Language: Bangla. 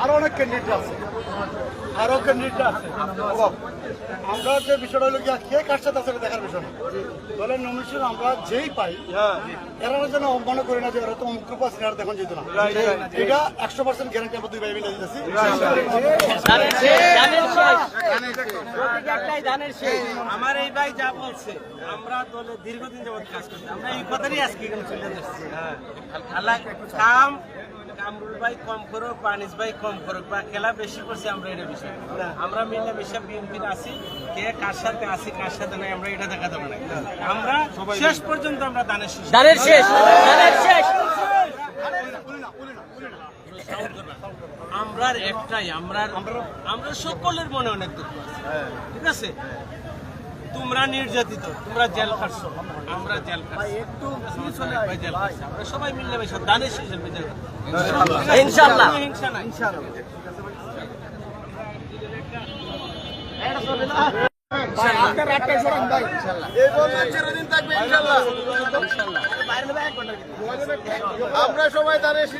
আরো অনেক ক্যান্ডিডেট আছে, আরো ক্যান্ডিডেট আছে। আমরা যে বিষয়টা হলো গিয়া কে কার সাথে আছে দেখার বিষয় না। দলের নমিনেশন আমরা যেই পাই এরা যেন মনে করি না যে ওরা তো অমুক গ্রুপ আছে আর দেখুন যেত না। এটা 100% গ্যারান্টি আমরা দুই ভাই মিলে দিতেছি। আমার এই ভাই যা বলছে, আমরা দলে দীর্ঘদিন যাবত কাজ করছি, আমরা এই কথারই আজকে এখানে চলে যাচ্ছি। আল্লাহ কামরুল ভাই কম করুক, পানিস ভাই কম করুক, বা খেলা বেশি করছে, আমরা এটা বিষয় আমরা মিলে মিশে বিএনপির আছি, কে কার সাথে আছি কার সাথে নাই আমরা এটা দেখা দেবো না। আমরা শেষ পর্যন্ত আমরা দানের শেষ আমরা একটাই, আমরা সকলের মনে অনেক দুঃখ আছে, ঠিক আছে? তোমরা নির্যাতিত, তোমরা জেল খাটছো, আমরা জেল খাটছি, আমরা সবাই মিলে বেশ দানের শেষের বিচার ইনশাআল্লাহ। আমরা সবাই দানের